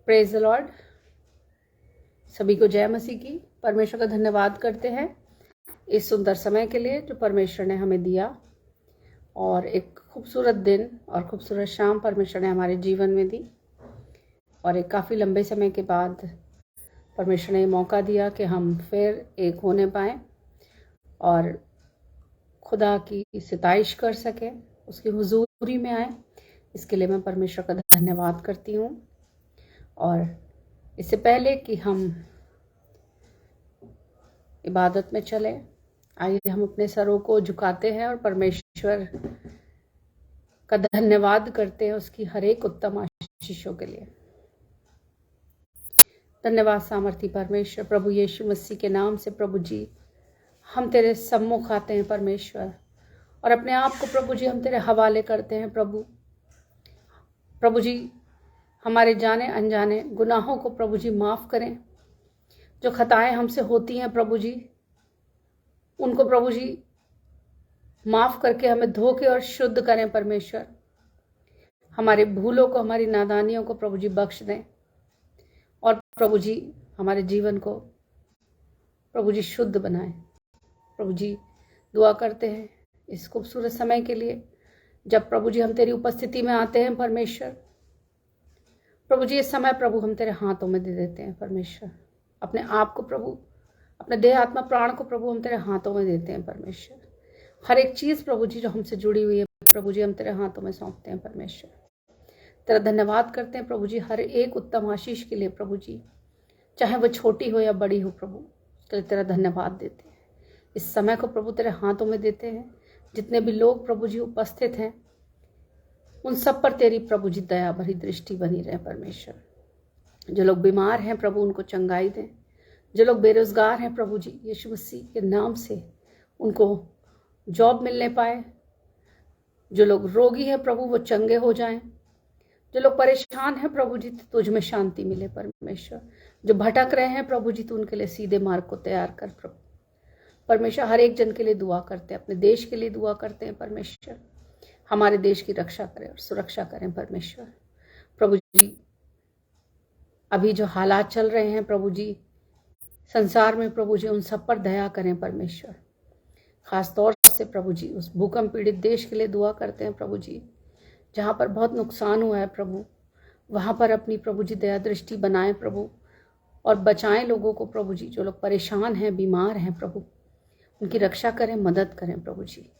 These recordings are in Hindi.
Praise the Lord. सभी को जय मसीह की। परमेश्वर का धन्यवाद करते हैं इस सुंदर समय के लिए जो परमेश्वर ने हमें दिया, और एक खूबसूरत दिन और खूबसूरत शाम परमेश्वर ने हमारे जीवन में दी। और एक काफ़ी लंबे समय के बाद परमेश्वर ने मौका दिया कि हम फिर एक होने पाएँ और खुदा की सिताइश कर सकें, उसकी हुजूरी में आए। इसके लिए मैं परमेश्वर का धन्यवाद करती हूँ। और इससे पहले कि हम इबादत में चले, आइए हम अपने सरों को झुकाते हैं और परमेश्वर का धन्यवाद करते हैं उसकी हर एक उत्तम आशीषों के लिए। धन्यवाद सामर्थी परमेश्वर, प्रभु यीशु मसीह के नाम से प्रभु जी हम तेरे सम्मुख आते हैं परमेश्वर, और अपने आप को प्रभु जी हम तेरे हवाले करते हैं। प्रभु जी हमारे जाने अनजाने गुनाहों को प्रभु जी माफ़ करें। जो खताएं हमसे होती हैं प्रभु जी, उनको प्रभु जी माफ़ करके हमें धो के और शुद्ध करें परमेश्वर। हमारे भूलों को, हमारी नादानियों को प्रभु जी बख्श दें, और प्रभु जी हमारे जीवन को प्रभु जी शुद्ध बनाएं। प्रभु जी दुआ करते हैं इस खूबसूरत समय के लिए जब प्रभु जी हम तेरी उपस्थिति में आते हैं परमेश्वर। प्रभु जी इस समय प्रभु हम तेरे हाथों में दे देते हैं परमेश्वर। अपने आप को प्रभु, अपने देह आत्मा प्राण को प्रभु हम तेरे हाथों में देते हैं परमेश्वर। हर एक चीज़ प्रभु जी जो हमसे जुड़ी हुई है प्रभु जी हम तेरे हाथों में सौंपते हैं परमेश्वर। तेरा धन्यवाद करते हैं प्रभु जी हर एक उत्तम आशीष के लिए प्रभु जी, चाहे वो छोटी हो या बड़ी हो प्रभु, उसके लिए तेरा धन्यवाद देते हैं। इस समय को प्रभु तेरे हाथों में देते हैं। जितने भी लोग प्रभु जी उपस्थित हैं उन सब पर तेरी प्रभु जी दया भरी दृष्टि बनी रहे परमेश्वर। जो लोग बीमार हैं प्रभु उनको चंगाई दें। जो लोग बेरोजगार हैं प्रभु जी यीशु मसीह के नाम से उनको जॉब मिलने पाए। जो लोग रोगी हैं प्रभु वो चंगे हो जाएं। जो लोग परेशान हैं प्रभु जी तुझ में शांति मिले परमेश्वर। जो भटक रहे हैं प्रभु जी तू उनके लिए सीधे मार्ग को तैयार कर प्रभु परमेश्वर। हर एक जन के लिए दुआ करते हैं, अपने देश के लिए दुआ करते हैं परमेश्वर। हमारे देश की रक्षा करें और सुरक्षा करें परमेश्वर। प्रभु जी अभी जो हालात चल रहे हैं प्रभु जी संसार में प्रभु जी उन सब पर दया करें परमेश्वर। खास तौर से प्रभु जी उस भूकंप पीड़ित देश के लिए दुआ करते हैं प्रभु जी, जहाँ पर बहुत नुकसान हुआ है प्रभु, वहाँ पर अपनी प्रभु जी दया दृष्टि बनाएं प्रभु, और बचाएं लोगों को प्रभु जी। जो लोग परेशान हैं, बीमार हैं प्रभु, उनकी रक्षा करें, मदद करें प्रभु जी।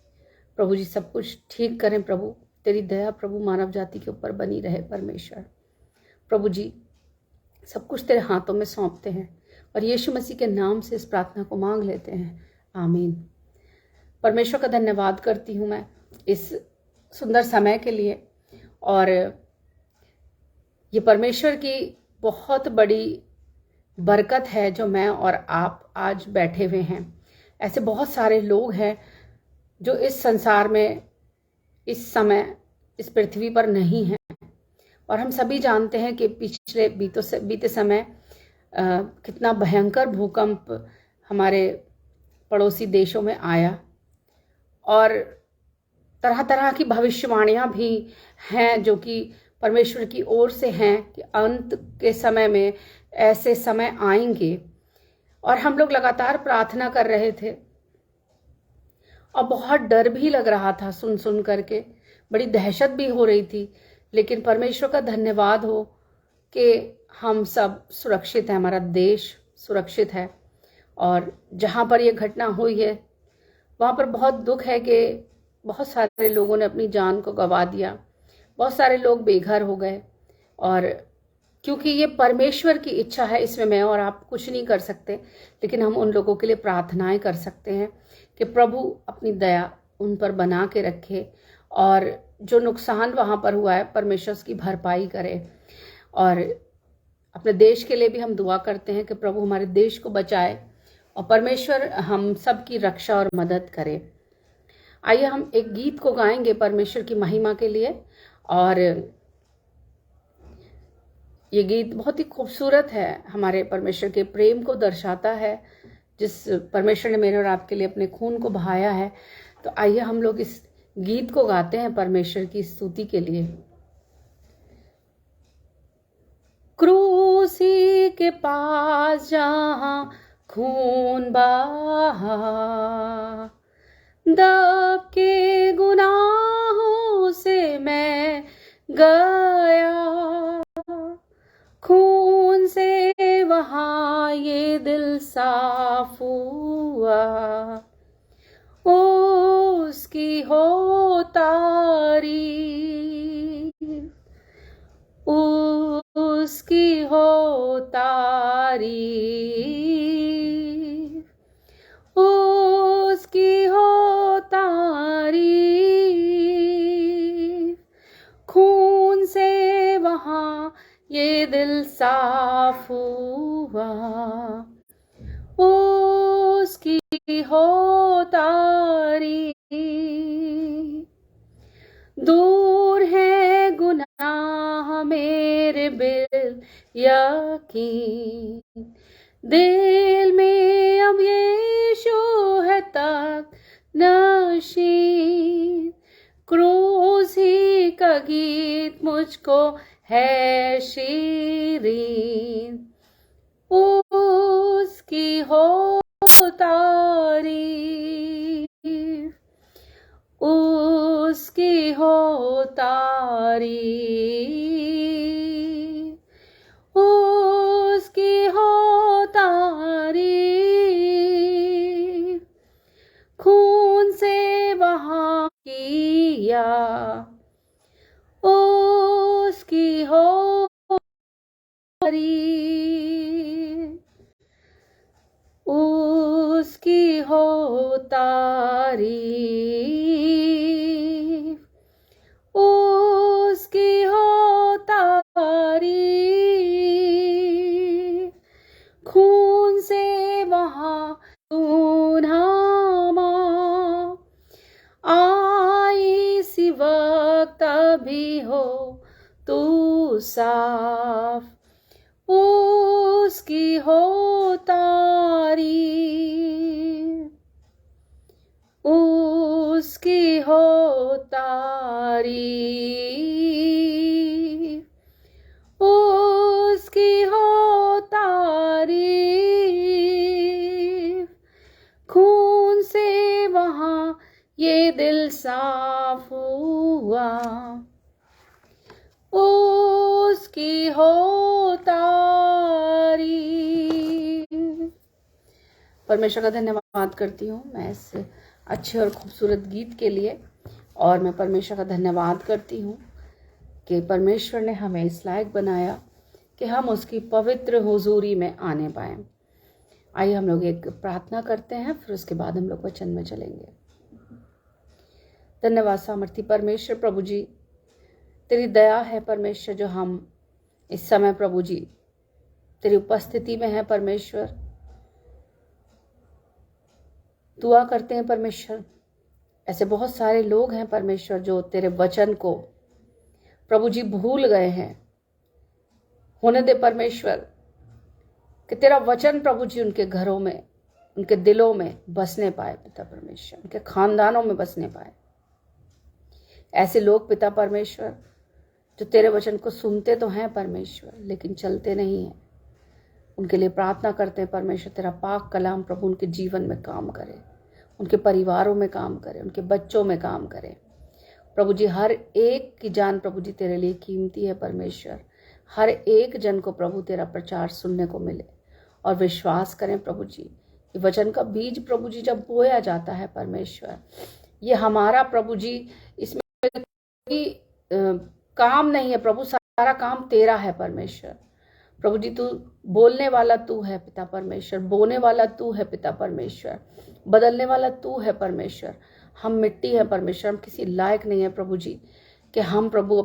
प्रभु जी सब कुछ ठीक करें प्रभु। तेरी दया प्रभु मानव जाति के ऊपर बनी रहे परमेश्वर। प्रभु जी सब कुछ तेरे हाथों में सौंपते हैं और यीशु मसीह के नाम से इस प्रार्थना को मांग लेते हैं, आमीन। परमेश्वर का धन्यवाद करती हूँ मैं इस सुंदर समय के लिए, और ये परमेश्वर की बहुत बड़ी बरकत है जो मैं और आप आज बैठे हुए हैं। ऐसे बहुत सारे लोग हैं जो इस संसार में इस समय इस पृथ्वी पर नहीं हैं, और हम सभी जानते हैं कि पिछले बीते समय कितना भयंकर भूकंप हमारे पड़ोसी देशों में आया, और तरह तरह की भविष्यवाणियां भी हैं जो कि परमेश्वर की ओर से हैं कि अंत के समय में ऐसे समय आएंगे। और हम लोग लगातार प्रार्थना कर रहे थे और बहुत डर भी लग रहा था, सुन सुन करके बड़ी दहशत भी हो रही थी। लेकिन परमेश्वर का धन्यवाद हो कि हम सब सुरक्षित हैं, हमारा देश सुरक्षित है। और जहाँ पर यह घटना हुई है वहाँ पर बहुत दुख है कि बहुत सारे लोगों ने अपनी जान को गंवा दिया, बहुत सारे लोग बेघर हो गए। और क्योंकि ये परमेश्वर की इच्छा है, इसमें मैं और आप कुछ नहीं कर सकते, लेकिन हम उन लोगों के लिए प्रार्थनाएं कर सकते हैं कि प्रभु अपनी दया उन पर बना के रखे, और जो नुकसान वहाँ पर हुआ है परमेश्वर उसकी भरपाई करे। और अपने देश के लिए भी हम दुआ करते हैं कि प्रभु हमारे देश को बचाए और परमेश्वर हम सब की रक्षा और मदद करे। आइए हम एक गीत को गाएंगे परमेश्वर की महिमा के लिए, और ये गीत बहुत ही खूबसूरत है, हमारे परमेश्वर के प्रेम को दर्शाता है, जिस परमेश्वर ने मेरे और आपके लिए अपने खून को बहाया है। तो आइए हम लोग इस गीत को गाते हैं परमेश्वर की स्तुति के लिए। क्रूसी के पास जहाँ खून बहा, दब के गुनाहों से मैं गया, खून से वहाँ ये दिल साफ हुआ, उसकी हो तारीफ, उसकी हो तारीफ, उसकी हो तारीफ, खून से वहाँ ये दिल साफ हुआ, उसकी हो तारीफ। दूर है गुनाह मेरे बिल यकीन, दिल में अब यीशु है तक नशीन, क्रूस ही का गीत मुझको है शीरीन, उसकी हो तारीफ, उसकी हो तारीफ, उसकी हो तारीफ, खून से वहाँ किया, उसकी हो तारीफ, उसकी हो तारीफ, उसकी हो तारीफ, खून से वहाँ सुनामा आई सी वक्त भी हो तू साफ, उसकी हो तारीफ, उसकी हो तारीफ, उसकी हो तारीफ, खून से वहाँ ये दिल साफ हुआ, उसकी हो तारीफ। परमेश्वर का धन्यवाद करती हूँ मैं इस अच्छे और खूबसूरत गीत के लिए, और मैं परमेश्वर का धन्यवाद करती हूँ कि परमेश्वर ने हमें इस लायक बनाया कि हम उसकी पवित्र हुजूरी में आने पाएं। आइए हम लोग एक प्रार्थना करते हैं, फिर उसके बाद हम लोग वचन में चलेंगे। धन्यवाद सामर्थी परमेश्वर, प्रभु जी तेरी दया है परमेश्वर, जो हम इस समय प्रभु जी तेरी उपस्थिति में है परमेश्वर। दुआ करते हैं परमेश्वर, ऐसे बहुत सारे लोग हैं परमेश्वर जो तेरे वचन को प्रभु जी भूल गए हैं। होने दे परमेश्वर कि तेरा वचन प्रभु जी उनके घरों में, उनके दिलों में बसने पाए पिता परमेश्वर, उनके खानदानों में बसने पाए। ऐसे लोग पिता परमेश्वर जो तेरे वचन को सुनते तो हैं परमेश्वर, लेकिन चलते नहीं हैं, उनके लिए प्रार्थना करते हैं परमेश्वर तेरा पाक कलाम प्रभु उनके जीवन में काम करे, उनके परिवारों में काम करे, उनके बच्चों में काम करे। प्रभु जी हर एक की जान प्रभु जी तेरे लिए कीमती है परमेश्वर। हर एक जन को प्रभु तेरा प्रचार सुनने को मिले और विश्वास करें प्रभु जी। ये वचन का बीज प्रभु जी जब बोया जाता है परमेश्वर, ये हमारा प्रभु जी इसमें कोई काम नहीं है प्रभु, सारा काम तेरा है परमेश्वर। प्रभु जी तू बोलने वाला तू है पिता परमेश्वर, बोने वाला तू है पिता परमेश्वर, बदलने वाला तू है परमेश्वर। हम मिट्टी है परमेश्वर, हम किसी लायक नहीं है प्रभु जी कि हम प्रभु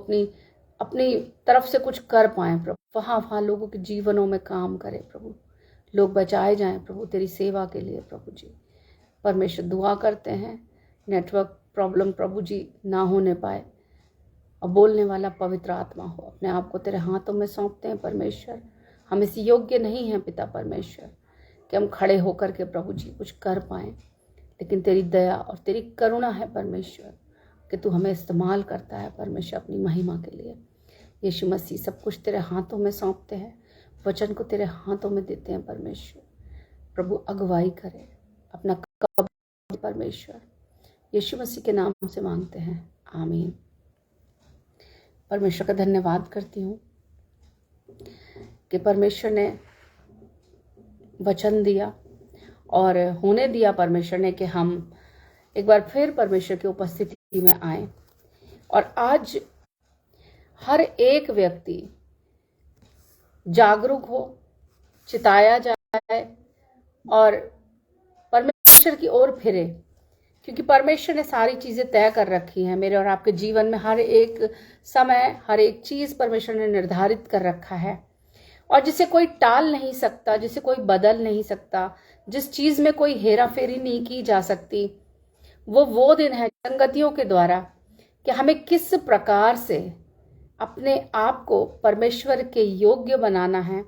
अपनी तरफ से कुछ कर पाएं प्रभु। वहाँ लोगों के जीवनों में काम करें प्रभु, लोग बचाए जाएं प्रभु तेरी सेवा के लिए प्रभु जी। परमेश्वर दुआ करते हैं नेटवर्क प्रॉब्लम प्रभु जी ना होने पाए और बोलने वाला पवित्र आत्मा हो। अपने आप को तेरे हाथों में सौंपते हैं परमेश्वर। हम इस योग्य नहीं हैं पिता परमेश्वर कि हम खड़े होकर के प्रभु जी कुछ कर पाएं, लेकिन तेरी दया और तेरी करुणा है परमेश्वर कि तू हमें इस्तेमाल करता है परमेश्वर अपनी महिमा के लिए। यीशु मसीह सब कुछ तेरे हाथों में सौंपते हैं, वचन को तेरे हाथों में देते हैं परमेश्वर। प्रभु अगुवाई करे, अपना कब्र परमेश्वर यीशु मसीह के नाम से मांगते हैं, आमीन। परमेश्वर का धन्यवाद करती हूँ कि परमेश्वर ने वचन दिया और होने दिया परमेश्वर ने कि हम एक बार फिर परमेश्वर की उपस्थिति में आए। और आज हर एक व्यक्ति जागरूक हो, चिताया जाए और परमेश्वर की ओर फिरे, क्योंकि परमेश्वर ने सारी चीजें तय कर रखी हैं। मेरे और आपके जीवन में हर एक समय, हर एक चीज परमेश्वर ने निर्धारित कर रखा है और जिसे कोई टाल नहीं सकता, जिसे कोई बदल नहीं सकता, जिस चीज में कोई हेरा फेरी नहीं की जा सकती। वो दिन है संगतियों के द्वारा कि हमें किस प्रकार से अपने आप को परमेश्वर के योग्य बनाना है,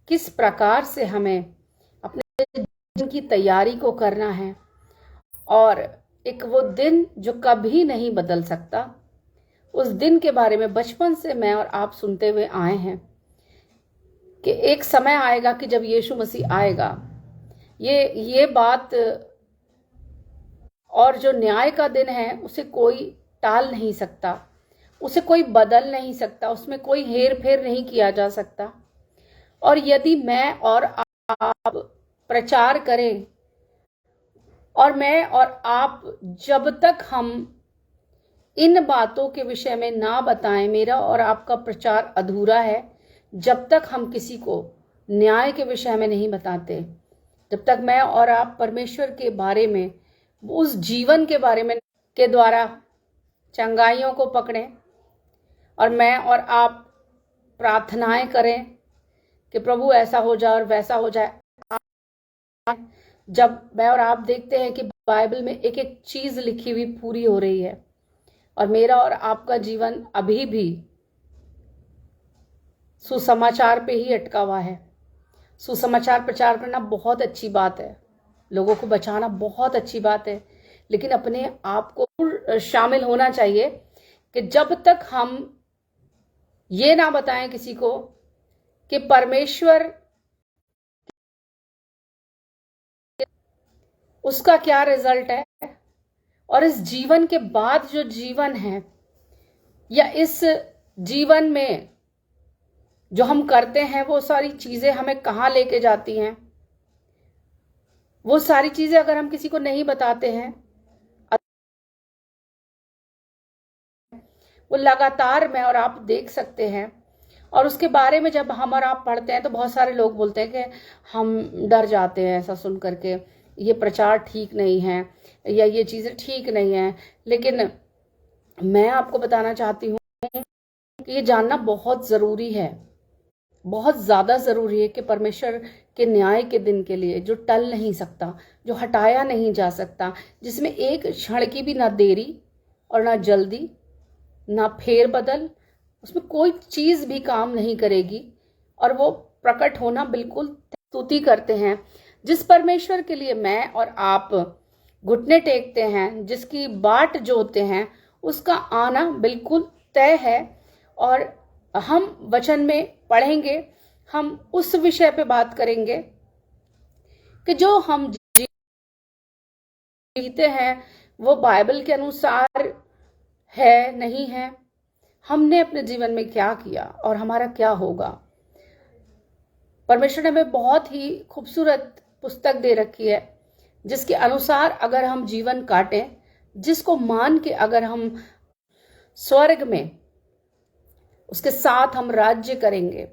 किस प्रकार से हमें अपने जीवन की तैयारी को करना है। और एक वो दिन जो कभी नहीं बदल सकता, उस दिन के बारे में बचपन से मैं और आप सुनते हुए आए हैं कि एक समय आएगा कि जब यीशु मसीह आएगा। ये बात, और जो न्याय का दिन है उसे कोई टाल नहीं सकता, उसे कोई बदल नहीं सकता, उसमें कोई हेर फेर नहीं किया जा सकता। और यदि मैं और आप प्रचार करें और मैं और आप जब तक हम इन बातों के विषय में ना बताएं, मेरा और आपका प्रचार अधूरा है। जब तक हम किसी को न्याय के विषय में नहीं बताते, जब तक मैं और आप परमेश्वर के बारे में, उस जीवन के बारे में के द्वारा चंगाइयों को पकड़ें और मैं और आप प्रार्थनाएं करें कि प्रभु ऐसा हो जाए और वैसा हो जाए। जब मैं और आप देखते हैं कि बाइबल में एक एक चीज लिखी हुई पूरी हो रही है और मेरा और आपका जीवन अभी भी सुसमाचार पे ही अटका हुआ है। सुसमाचार प्रचार करना बहुत अच्छी बात है, लोगों को बचाना बहुत अच्छी बात है, लेकिन अपने आप को शामिल होना चाहिए कि जब तक हम ये ना बताएं किसी को कि परमेश्वर उसका क्या रिजल्ट है और इस जीवन के बाद जो जीवन है या इस जीवन में जो हम करते हैं, वो सारी चीजें हमें कहाँ लेके जाती हैं, वो सारी चीजें अगर हम किसी को नहीं बताते हैं, वो लगातार मैं और आप देख सकते हैं। और उसके बारे में जब हम और आप पढ़ते हैं तो बहुत सारे लोग बोलते हैं कि हम डर जाते हैं ऐसा सुन करके, ये प्रचार ठीक नहीं है या ये चीजें ठीक नहीं है। लेकिन मैं आपको बताना चाहती हूँ कि ये जानना बहुत जरूरी है, बहुत ज्यादा जरूरी है कि परमेश्वर के न्याय के दिन के लिए, जो टल नहीं सकता, जो हटाया नहीं जा सकता, जिसमें एक क्षण की भी ना देरी और ना जल्दी, ना फेर बदल, उसमें कोई चीज भी काम नहीं करेगी और वो प्रकट होना बिल्कुल स्तुति करते हैं। जिस परमेश्वर के लिए मैं और आप घुटने टेकते हैं, जिसकी बाट जोते हैं, उसका आना बिल्कुल तय है। और हम वचन में पढ़ेंगे, हम उस विषय पे बात करेंगे कि जो हम जीते हैं वो बाइबल के अनुसार है नहीं है, हमने अपने जीवन में क्या किया और हमारा क्या होगा। परमेश्वर ने हमें बहुत ही खूबसूरत पुस्तक दे रखी है जिसके अनुसार अगर हम जीवन काटें, जिसको मान के अगर हम स्वर्ग में उसके साथ हम राज्य करेंगे,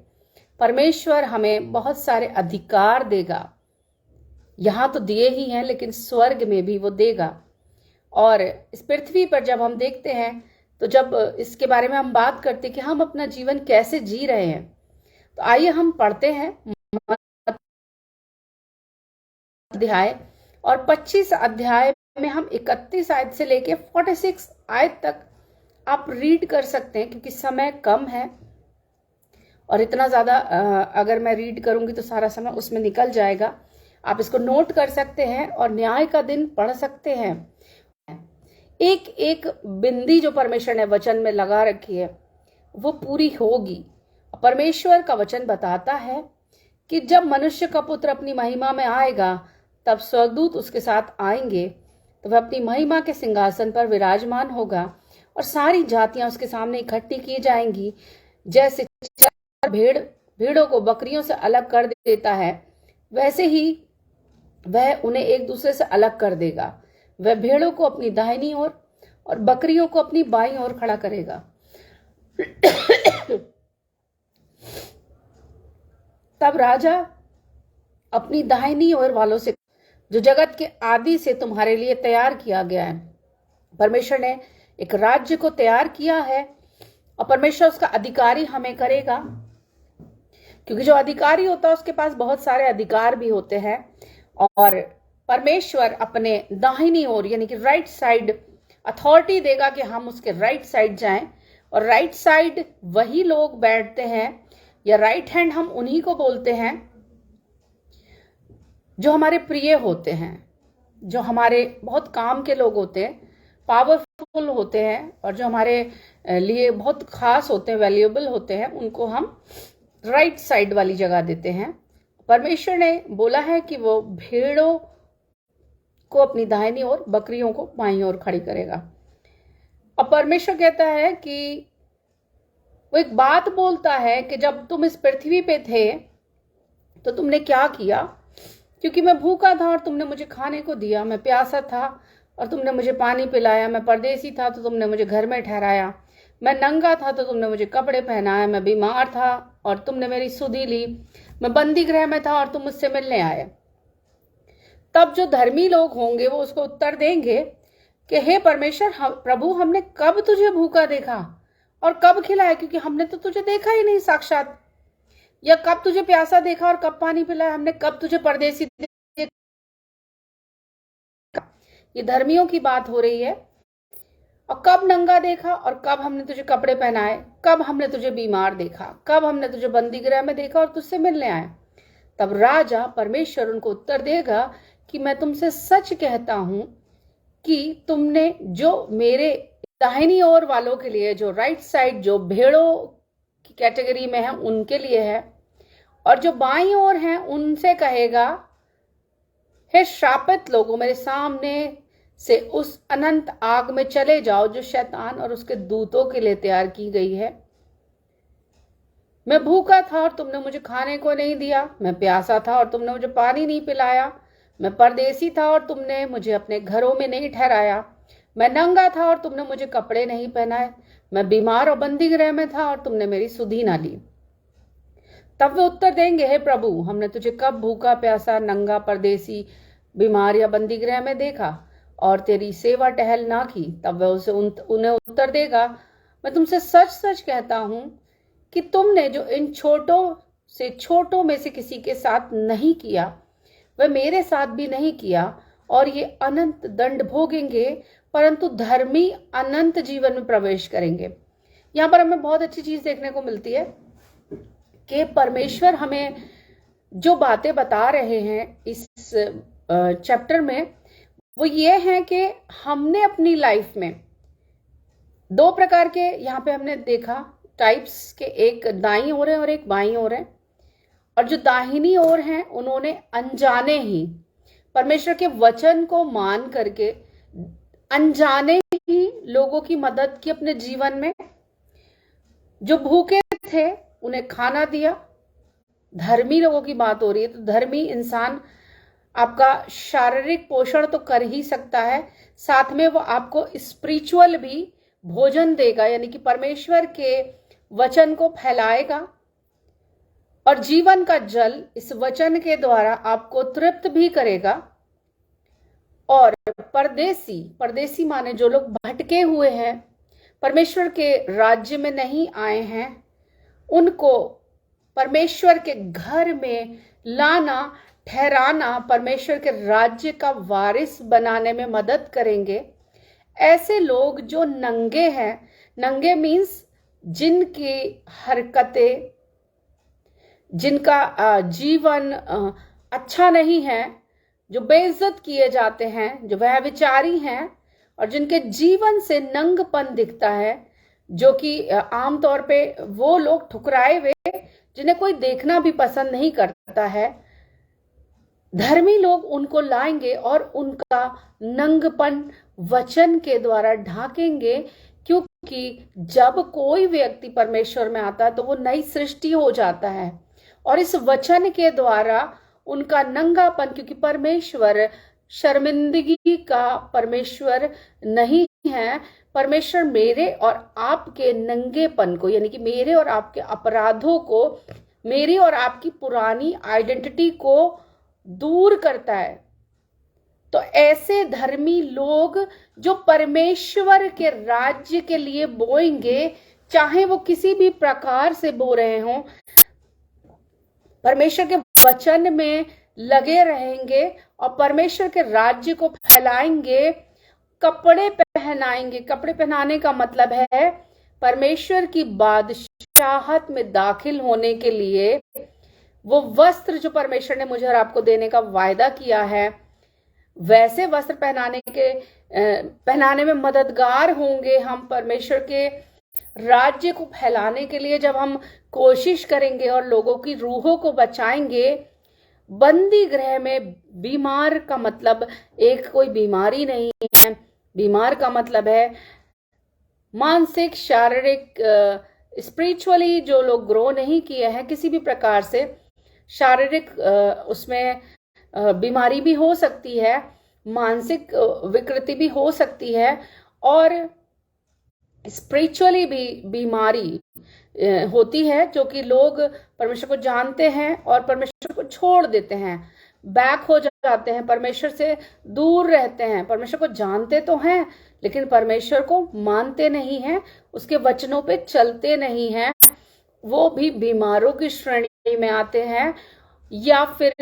परमेश्वर हमें बहुत सारे अधिकार देगा। यहां तो दिए ही हैं लेकिन स्वर्ग में भी वो देगा। और इस पृथ्वी पर जब हम देखते हैं तो जब इसके बारे में हम बात करते हैं कि हम अपना जीवन कैसे जी रहे हैं, तो आइए हम पढ़ते हैं अध्याय, और 25 अध्याय में हम 31 आयत से लेके 46 आयत तक आप रीड कर सकते हैं, क्योंकि समय कम है और इतना ज्यादा अगर मैं रीड करूंगी तो सारा समय उसमें निकल जाएगा। आप इसको नोट कर सकते हैं और न्याय का दिन पढ़ सकते हैं। एक एक बिंदी जो परमेश्वर ने वचन में लगा रखी है वो पूरी होगी। परमेश्वर का वचन बताता है कि जब मनुष्य का पुत्र अपनी महिमा में आएगा तब स्वर्गदूत उसके साथ आएंगे, तो वह अपनी महिमा के सिंहासन पर विराजमान होगा और सारी जातियां उसके सामने इकट्ठी की जाएंगी। जैसे भेड़ों को बकरियों से अलग कर देता है, वैसे ही वह उन्हें एक दूसरे से अलग कर देगा। वह भेड़ों को अपनी दाहिनी ओर और बकरियों को अपनी बाईं ओर खड़ा करेगा। तब राजा अपनी दाहिनी ओर वालों से, जो जगत के आदि से तुम्हारे लिए तैयार किया गया है। परमेश्वर ने एक राज्य को तैयार किया है और परमेश्वर उसका अधिकारी हमें करेगा, क्योंकि जो अधिकारी होता है उसके पास बहुत सारे अधिकार भी होते हैं। और परमेश्वर अपने दाहिनी ओर यानी कि राइट साइड अथॉरिटी देगा कि हम उसके राइट साइड जाएं। और राइट साइड वही लोग बैठते हैं, या राइट हैंड हम उन्हीं को बोलते हैं जो हमारे प्रिय होते हैं, जो हमारे बहुत काम के लोग होते हैं, पावरफुल होते हैं, और जो हमारे लिए बहुत खास होते हैं, वैल्यूएबल होते हैं, उनको हम राइट साइड वाली जगह देते हैं। परमेश्वर ने बोला है कि वो भेड़ों को अपनी दाहिनी ओर, बकरियों को बाईं ओर खड़ी करेगा। और परमेश्वर कहता है कि वो एक बात बोलता है कि जब तुम इस पृथ्वी पे थे तो तुमने क्या किया, क्योंकि मैं भूखा था और तुमने मुझे खाने को दिया, मैं प्यासा था और तुमने मुझे पानी पिलाया, मैं परदेसी था तो तुमने मुझे घर में ठहराया, मैं नंगा था तो तुमने मुझे कपड़े पहनाए, मैं बीमार था और तुमने मेरी सुधि ली, मैं बंदी गृह में था और तुम मुझसे मिलने आए। तब जो धर्मी लोग होंगे वो उसको उत्तर देंगे कि हे परमेश्वर प्रभु, हमने कब तुझे भूखा देखा और कब खिलाया, क्योंकि हमने तो तुझे देखा ही नहीं साक्षात। या कब तुझे प्यासा देखा और कब पानी पिलाया, हमने कब तुझे परदेसी देखा। ये धर्मियों की बात हो रही है। और कब नंगा देखा और कब हमने तुझे कपड़े पहनाए, कब हमने तुझे बीमार देखा, कब हमने तुझे बंदी गृह में देखा और तुझसे मिलने आए। तब राजा परमेश्वर उनको उत्तर देगा कि मैं तुमसे सच कहता हूं कि तुमने जो मेरे दाहिनी ओर वालों के लिए, जो राइट साइड, जो भेड़ों की कैटेगरी में है उनके लिए है, और जो बाईं ओर हैं उनसे कहेगा, हे श्रापित लोगों, मेरे सामने से उस अनंत आग में चले जाओ जो शैतान और उसके दूतों के लिए तैयार की गई है। मैं भूखा था और तुमने मुझे खाने को नहीं दिया, मैं प्यासा था और तुमने मुझे पानी नहीं पिलाया, मैं परदेसी था और तुमने मुझे अपने घरों में नहीं ठहराया, मैं नंगा था और तुमने मुझे कपड़े नहीं पहनाए, मैं बीमार और बंदी गृह में था और तुमने मेरी सुधि ना ली। तब वे उत्तर देंगे, हे प्रभु, हमने तुझे कब भूखा, प्यासा, नंगा, परदेसी, बीमार या बंदी गृह में देखा और तेरी सेवा टहल ना की। तब वह उन्हें उत्तर देगा, मैं तुमसे सच सच कहता हूं कि तुमने जो इन छोटों में से किसी के साथ नहीं किया, वह मेरे साथ भी नहीं किया। और ये अनंत दंड भोगेंगे, परंतु धर्मी अनंत जीवन में प्रवेश करेंगे। यहाँ पर हमें बहुत अच्छी चीज देखने को मिलती है कि परमेश्वर हमें जो बातें बता रहे हैं इस चैप्टर में, वो ये है कि हमने अपनी लाइफ में दो प्रकार के, यहाँ पे हमने देखा टाइप्स के, एक दाईं ओर है और एक बाईं ओर है। और जो दाहिनी ओर हैं उन्होंने अनजाने ही परमेश्वर के वचन को मान करके अनजाने ही लोगों की मदद की अपने जीवन में। जो भूखे थे उन्हें खाना दिया। धर्मी लोगों की बात हो रही है, तो धर्मी इंसान आपका शारीरिक पोषण तो कर ही सकता है, साथ में वो आपको स्पिरिचुअल भी भोजन देगा, यानी कि परमेश्वर के वचन को फैलाएगा और जीवन का जल इस वचन के द्वारा आपको तृप्त भी करेगा। और परदेसी माने जो लोग भटके हुए हैं, परमेश्वर के राज्य में नहीं आए हैं, उनको परमेश्वर के घर में लाना, ठहराना, परमेश्वर के राज्य का वारिस बनाने में मदद करेंगे। ऐसे लोग जो नंगे हैं, नंगे मीन्स जिनकी हरकतें, जिनका जीवन अच्छा नहीं है, जो बेइज्जत किए जाते हैं, जो व्यभिचारी हैं और जिनके जीवन से नंगपन दिखता है, जो कि आमतौर पे वो लोग ठुकराए हुए जिन्हें कोई देखना भी पसंद नहीं करता है, धर्मी लोग उनको लाएंगे और उनका नंगपन वचन के द्वारा ढाकेंगे, क्योंकि जब कोई व्यक्ति परमेश्वर में आता है तो वो नई सृष्टि हो जाता है। और इस वचन के द्वारा उनका नंगापन, क्योंकि परमेश्वर शर्मिंदगी का परमेश्वर नहीं है, परमेश्वर मेरे और आपके नंगेपन को, यानी कि मेरे और आपके अपराधों को, मेरी और आपकी पुरानी आइडेंटिटी को दूर करता है। तो ऐसे धर्मी लोग जो परमेश्वर के राज्य के लिए बोएंगे, चाहे वो किसी भी प्रकार से बो रहे हों, परमेश्वर के वचन में लगे रहेंगे और परमेश्वर के राज्य को फैलाएंगे, कपड़े पहनाएंगे। कपड़े पहनाने का मतलब है परमेश्वर की बादशाहत में दाखिल होने के लिए वो वस्त्र जो परमेश्वर ने मुझे और आपको देने का वायदा किया है, वैसे वस्त्र पहनाने में मददगार होंगे हम परमेश्वर के राज्य को फैलाने के लिए। जब हम कोशिश करेंगे और लोगों की रूहों को बचाएंगे। बंदी गृह में बीमार का मतलब एक कोई बीमारी नहीं है, बीमार का मतलब है मानसिक, शारीरिक, स्पिरिचुअली जो लोग ग्रो नहीं किए हैं किसी भी प्रकार से, शारीरिक उसमें बीमारी भी हो सकती है, मानसिक विकृति भी हो सकती है, और स्पिरिचुअली भी बीमारी होती है, जो कि लोग परमेश्वर को जानते हैं और परमेश्वर को छोड़ देते हैं, बैक हो जाते हैं, परमेश्वर से दूर रहते हैं। परमेश्वर को जानते तो हैं लेकिन परमेश्वर को मानते नहीं हैं, उसके वचनों पे चलते नहीं हैं, वो भी बीमारों की श्रेणी में आते हैं। या फिर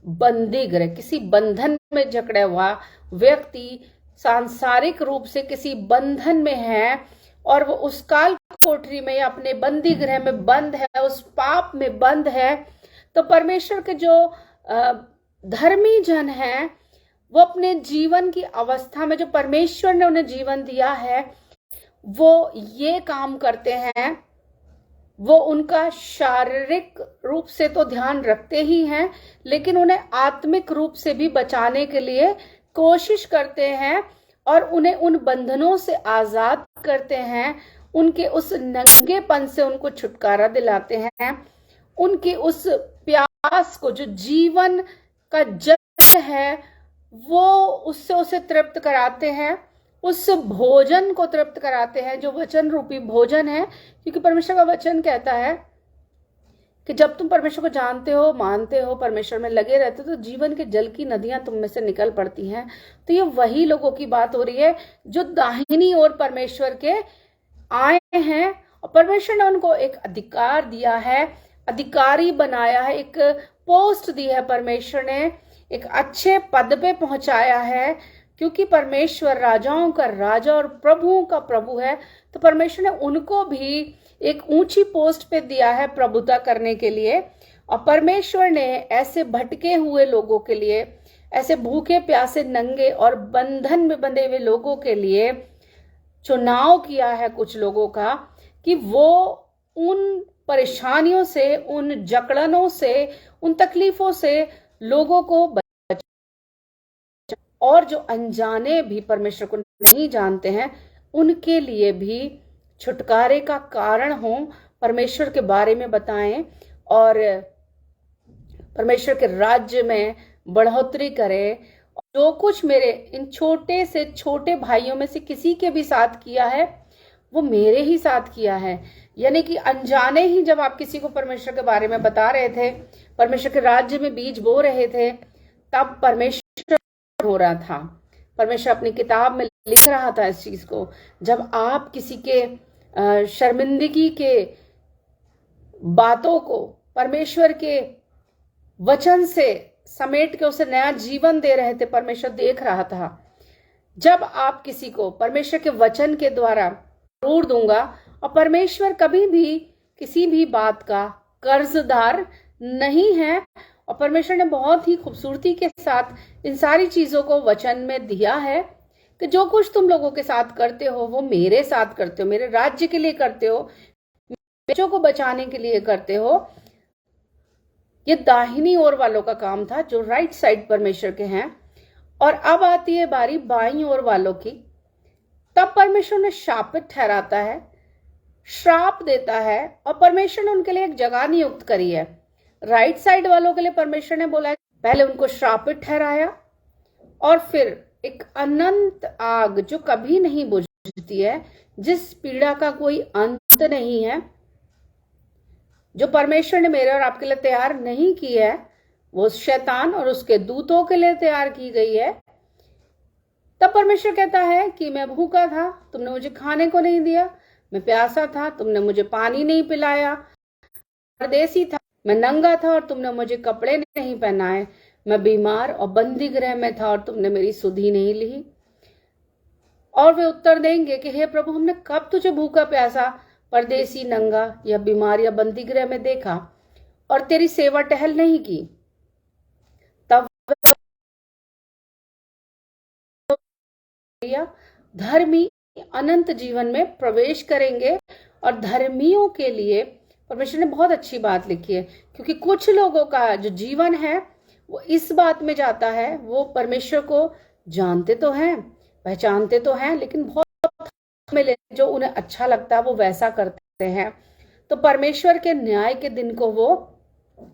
बंदी गृह, किसी बंधन में जकड़ा हुआ व्यक्ति सांसारिक रूप से किसी बंधन में है और वो उस काल कोठरी में या अपने बंदी गृह में बंद है, उस पाप में बंद है। तो परमेश्वर के जो धर्मी जन हैं वो अपने जीवन की अवस्था में जो परमेश्वर ने उन्हें जीवन दिया है वो ये काम करते हैं। वो उनका शारीरिक रूप से तो ध्यान रखते ही हैं, लेकिन उन्हें आत्मिक रूप से भी बचाने के लिए कोशिश करते हैं और उन्हें उन बंधनों से आजाद करते हैं, उनके उस नंगेपन से उनको छुटकारा दिलाते हैं, उनकी उस प्यास को जो जीवन का जल है वो उससे उसे तृप्त कराते हैं, उस भोजन को तृप्त कराते हैं जो वचन रूपी भोजन है। क्योंकि परमेश्वर का वचन कहता है कि जब तुम परमेश्वर को जानते हो, मानते हो, परमेश्वर में लगे रहते हो तो जीवन के जल की नदियां तुम में से निकल पड़ती हैं। तो ये वही लोगों की बात हो रही है जो दाहिनी ओर परमेश्वर के आए हैं और परमेश्वर ने उनको एक अधिकार दिया है, अधिकारी बनाया है, एक पोस्ट दी है, परमेश्वर ने एक अच्छे पद पे पहुंचाया है। क्योंकि परमेश्वर राजाओं का राजा और प्रभुओं का प्रभु है, तो परमेश्वर ने उनको भी एक ऊंची पोस्ट पे दिया है प्रभुता करने के लिए। और परमेश्वर ने ऐसे भटके हुए लोगों के लिए, ऐसे भूखे प्यासे नंगे और बंधन में बंधे हुए लोगों के लिए चुनाव किया है कुछ लोगों का, कि वो उन परेशानियों से, उन जकड़नों से, उन तकलीफों से लोगों को और जो अनजाने भी परमेश्वर को नहीं जानते हैं उनके लिए भी छुटकारे का कारण हो, परमेश्वर के बारे में बताएं और परमेश्वर के राज्य में बढ़ोतरी करें। जो कुछ मेरे इन छोटे से छोटे भाइयों में से किसी के भी साथ किया है वो मेरे ही साथ किया है। यानी कि अनजाने ही जब आप किसी को परमेश्वर के बारे में बता रहे थे, परमेश्वर के राज्य में बीज बो रहे थे, तब परमेश्वर हो रहा था, परमेश्वर अपनी किताब में लिख रहा था इस चीज को। जब आप किसी के शर्मिंदगी के बातों को परमेश्वर के वचन से समेट के उसे नया जीवन दे रहे थे, परमेश्वर देख रहा था। जब आप किसी को परमेश्वर के वचन के द्वारा जरूर दूंगा, और परमेश्वर कभी भी किसी भी बात का कर्जदार नहीं है, और परमेश्वर ने बहुत ही खूबसूरती के साथ इन सारी चीजों को वचन में दिया है। कि जो कुछ तुम लोगों के साथ करते हो वो मेरे साथ करते हो, मेरे राज्य के लिए करते हो, बच्चों को बचाने के लिए करते हो। ये दाहिनी ओर वालों का काम था जो राइट साइड परमेश्वर के हैं। और अब आती है बारी बाईं ओर वालों की। तब परमेश्वर ने शापित ठहराता है, श्राप देता है, और परमेश्वर ने उनके लिए एक जगह नियुक्त करी है। राइट साइड वालों के लिए परमेश्वर ने बोला, पहले उनको श्रापित ठहराया और फिर एक अनंत आग जो कभी नहीं बुझती है, जिस पीड़ा का कोई अंत नहीं है, जो परमेश्वर ने मेरे और आपके लिए तैयार नहीं की है, वो शैतान और उसके दूतों के लिए तैयार की गई है। तब परमेश्वर कहता है कि मैं भूखा था, तुमने मुझे खाने को नहीं दिया, मैं प्यासा था, तुमने मुझे पानी नहीं पिलाया, परदेसी था, मैं नंगा था और तुमने मुझे कपड़े नहीं पहनाए, मैं बीमार और बंदी गृह में था और तुमने मेरी सुधि नहीं ली। और वे उत्तर देंगे कि हे प्रभु, हमने कब तुझे भूखा प्यासा, परदेसी, नंगा या बीमार या बंदी गृह में देखा और तेरी सेवा टहल नहीं की। तब धर्मी अनंत जीवन में प्रवेश करेंगे। और धर्मियों के लिए परमेश्वर ने बहुत अच्छी बात लिखी है, क्योंकि कुछ लोगों का जो जीवन है वो इस बात में जाता है, वो परमेश्वर को जानते तो हैं, पहचानते तो हैं, लेकिन बहुत में जो उन्हें अच्छा लगता है वो वैसा करते हैं। तो परमेश्वर के न्याय के दिन को वो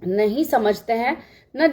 नहीं समझते हैं, न